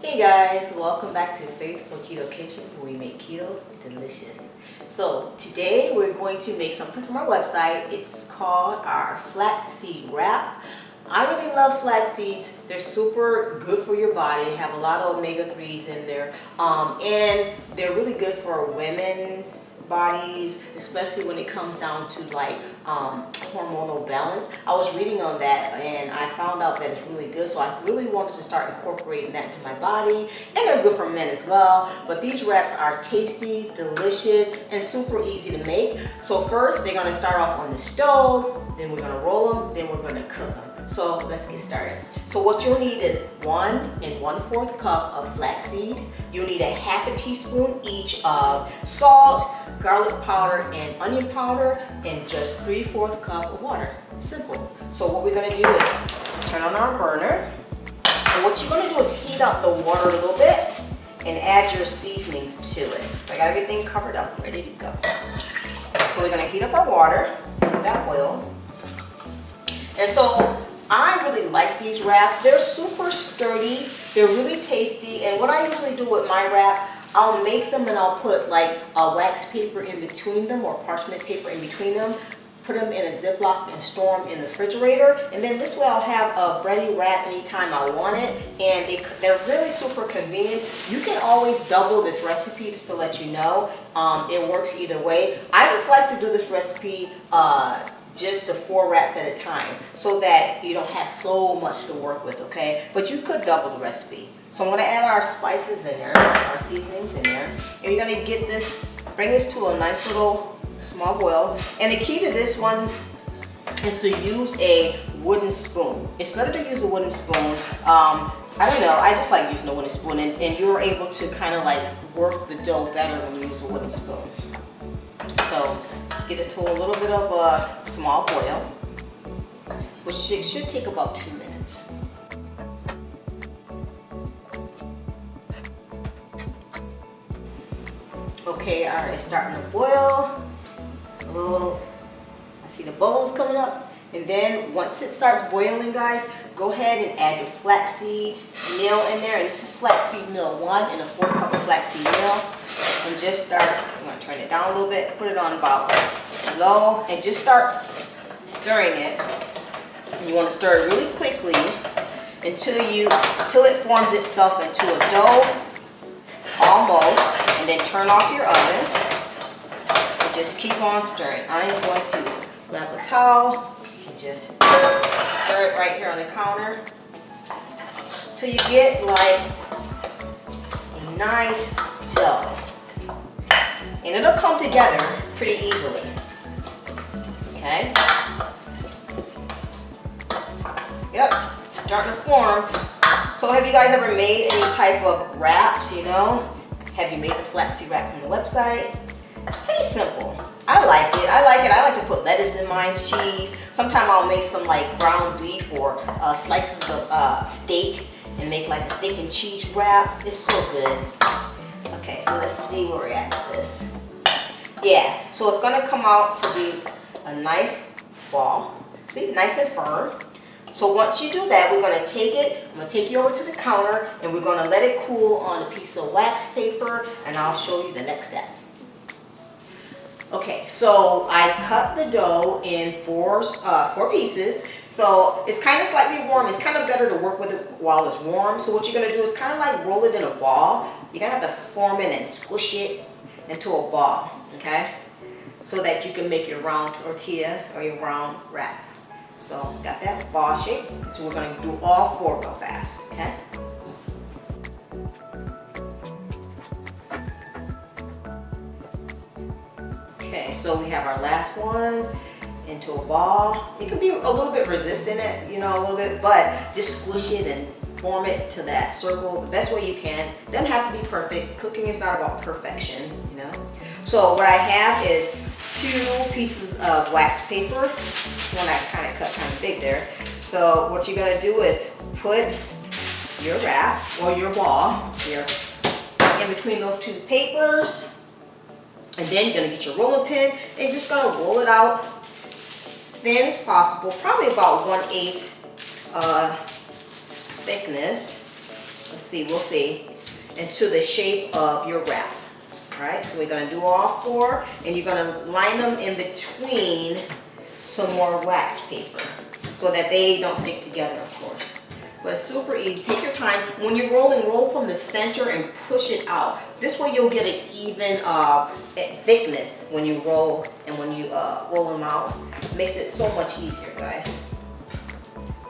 Hey guys, welcome back to Faithful Keto Kitchen, where we make keto delicious. So today we're going to make something from our website. It's called our flaxseed wrap. I really love flax seeds. They're super good for your body. They have a lot of omega-3s in there, and they're really good for women's bodies, especially when it comes down to like hormonal balance. I was reading on that and I found out that it's really good, so I really wanted to start incorporating that into my body. And they're good for men as well. But these wraps are tasty, delicious, and super easy to make. So first they're going to start off on the stove, then we're going to roll them, then we're going to cook them. So let's get started. So what you'll need is 1 1/4 cup of flaxseed. You'll need a ½ teaspoon each of salt, garlic powder, and onion powder, and just 3/4 cup of water. Simple. So what we're gonna do is turn on our burner. And what you're gonna do is heat up the water a little bit and add your seasonings to it. So I got everything covered up and ready to go. So we're gonna heat up our water, get that boil. And so I really like these wraps. They're super sturdy. They're really tasty. And what I usually do with my wrap, I'll make them and I'll put like a wax paper in between them or parchment paper in between them. Put them in a Ziploc and store them in the refrigerator. And then this way I'll have a ready wrap anytime I want it. And they're really super convenient. You can always double this recipe, just to let you know. It works either way. I just like to do this recipe just the 4 wraps at a time, so that you don't have so much to work with, okay? But you could double the recipe. So I'm gonna add our spices in there, our seasonings in there. And you're gonna get this, bring this to a nice little small boil. And the key to this one is to use a wooden spoon. It's better to use a wooden spoon. I don't know, I just like using a wooden spoon, and you're able to kind of like work the dough better when you use a wooden spoon. So get it to a little bit of a small boil, which should take about 2 minutes. Okay, all right, it's starting to boil. I see the bubbles coming up. And then once it starts boiling, guys, go ahead and add your flaxseed meal in there. And this is flaxseed meal 1 and 1/4 cup of flaxseed meal. And just start, I'm going to turn it down a little bit, put it on about low, and just start stirring it. And you want to stir it really quickly until it forms itself into a dough, almost, and then turn off your oven and just keep on stirring. I am going to grab a towel and just stir it right here on the counter till you get like a nice dough. And it'll come together pretty easily, okay? Yep, it's starting to form. So have you guys ever made any type of wraps, you know? Have you made the flaxseed wrap from the website? It's pretty simple. I like it. I like to put lettuce in mine, cheese. Sometimes I'll make some like ground beef or slices of steak and make like a steak and cheese wrap. It's so good. Okay, so let's see where we're at with this. Yeah, so it's gonna come out to be a nice ball. See, nice and firm. So once you do that, we're gonna take it, I'm gonna take you over to the counter and we're gonna let it cool on a piece of wax paper, and I'll show you the next step. Okay, so I cut the dough in four pieces. So it's kind of slightly warm. It's kind of better to work with it while it's warm. So what you're gonna do is kind of like roll it in a ball. You're gonna have to form it and squish it into a ball, okay? So that you can make your round tortilla or your round wrap. So got that ball shape. So we're gonna do all 4 real fast, okay? Okay, so we have our last one into a ball. You can be a little bit resistant, you know, a little bit, but just squish it and form it to that circle the best way you can. Doesn't have to be perfect. Cooking is not about perfection, you know. So what I have is 2 pieces of wax paper. This one I kind of cut kind of big there. So what you're gonna do is put your wrap or your ball here in between those 2 papers. And then you're gonna get your rolling pin and just gonna roll it out thin as possible, probably about 1/8 thickness. Let's see, we'll see, into the shape of your wrap. All right, so we're gonna do all 4, and you're gonna line them in between some more wax paper so that they don't stick together, of course. But it's super easy. Take your time. When you're rolling, roll from the center and push it out. This way you'll get an even thickness when you roll, and when you roll them out. It makes it so much easier, guys.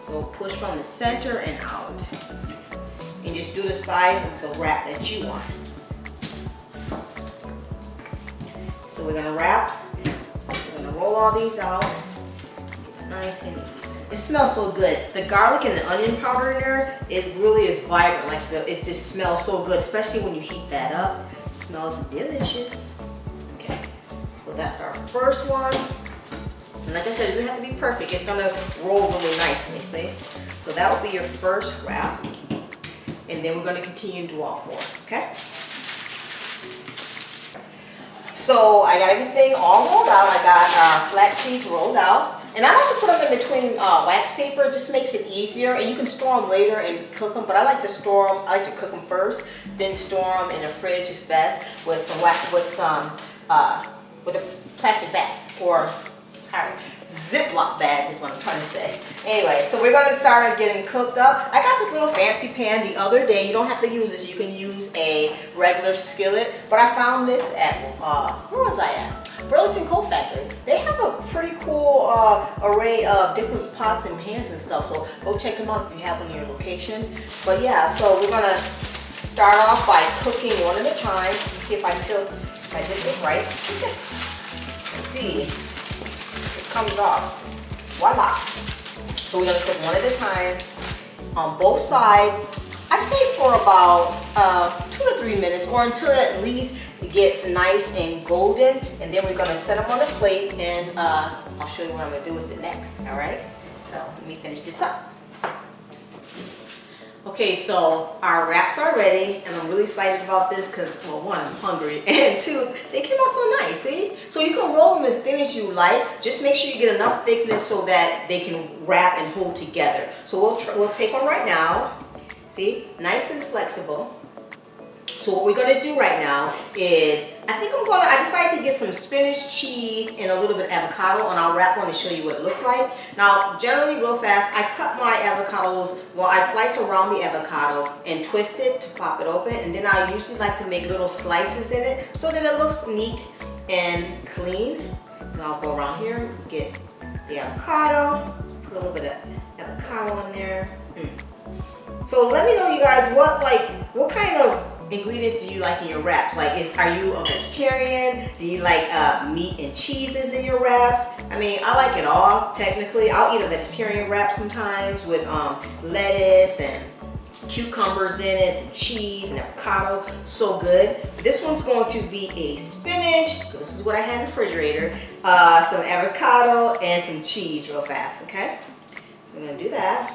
So push from the center and out. And just do the size of the wrap that you want. So we're gonna wrap. We're gonna roll all these out. Nice and even. It smells so good. The garlic and the onion powder in there, it really is vibrant. Like it just smells so good, especially when you heat that up. It smells delicious. Okay, so that's our first one. And like I said, it doesn't have to be perfect. It's gonna roll really nicely, see? So that will be your first wrap. And then we're gonna continue to do all 4, okay? So I got everything all rolled out. I got our flax seeds rolled out. And I like to put them in between wax paper. It just makes it easier. And you can store them later and cook them. But I like to store them. I like to cook them first, then store them in the fridge is best with some wax, with a plastic bag or Ziploc bag is what I'm trying to say. Anyway, so we're gonna start getting cooked up. I got this little fancy pan the other day. You don't have to use this. You can use a regular skillet. But I found this at where was I at? Burlington Coat Factory. They have a pretty cool array of different pots and pans and stuff. So go check them out if you have one in your location. But yeah, so we're gonna start off by cooking one at a time. Let's see if I did this right. Let's see. Comes off. Voila. So we're gonna cook one at a time on both sides. I say for about 2 to 3 minutes, or until at least it gets nice and golden. And then we're gonna set them on a plate, and I'll show you what I'm gonna do with it next. All right. So let me finish this up. Okay, so our wraps are ready, and I'm really excited about this because, well, 1, I'm hungry, and 2, they came out so nice, see? So you can roll them as thin as you like. Just make sure you get enough thickness so that they can wrap and hold together. So we'll take one right now. See, nice and flexible. So what we're gonna do right now is, I decided to get some spinach, cheese, and a little bit of avocado, and I'll wrap one and show you what it looks like. Now, generally, real fast, I cut my avocados, I slice around the avocado and twist it to pop it open, and then I usually like to make little slices in it so that it looks neat and clean. And I'll go around here, get the avocado, put a little bit of avocado in there. So let me know, you guys, what kind of ingredients do you like in your wraps? Like, are you a vegetarian? Do you like meat and cheeses in your wraps? I mean, I like it all, technically. I'll eat a vegetarian wrap sometimes with lettuce and cucumbers in it, some cheese and avocado. So good. This one's going to be a spinach, this is what I had in the refrigerator, some avocado and some cheese real fast, okay? So I'm gonna do that.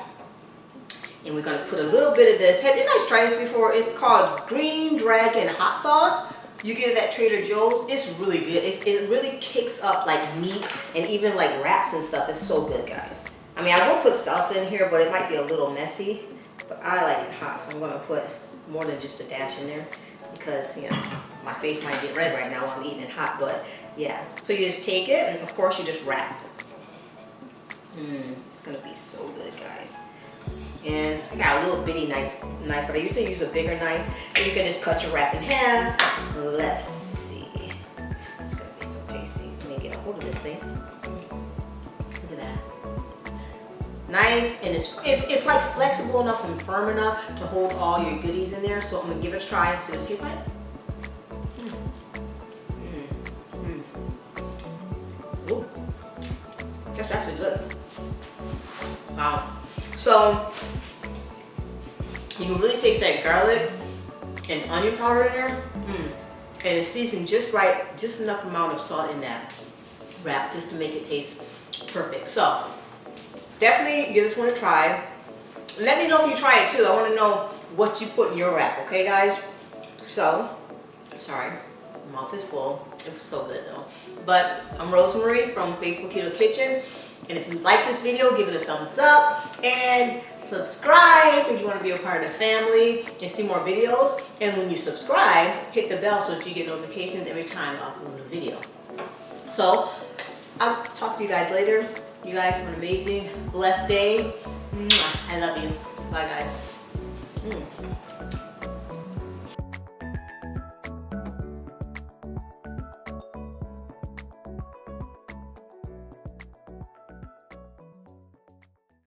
And we're gonna put a little bit of this. Have you guys tried this before? It's called Green Dragon Hot Sauce. You get it at Trader Joe's. It's really good. It really kicks up like meat and even like wraps and stuff. It's so good, guys. I mean, I will put salsa in here, but it might be a little messy. But I like it hot, so I'm gonna put more than just a dash in there because, you know, my face might get red right now while I'm eating it hot, but yeah. So you just take it and of course you just wrap. It's gonna be so good, guys. And I got a little bitty knife, but I usually use a bigger knife. And you can just cut your wrap in half. Let's see. It's gonna be so tasty. Let me get a hold of this thing. Look at that. Nice, and it's like flexible enough and firm enough to hold all your goodies in there. So I'm gonna give it a try and see what it tastes like. Ooh, that's actually good. Wow. So you can really taste that garlic and onion powder in there. And it's seasoned just right, just enough amount of salt in that wrap just to make it taste perfect. So definitely give this one a try. Let me know if you try it too. I want to know what you put in your wrap, okay guys? So, sorry, my mouth is full. It was so good though. But I'm Rosemarie from Faithful Keto Kitchen. And if you like this video, give it a thumbs up and subscribe if you want to be a part of the family and see more videos. And when you subscribe, hit the bell so that you get notifications every time I upload a video. So I'll talk to you guys later. You guys have an amazing, blessed day. I love you. Bye, guys.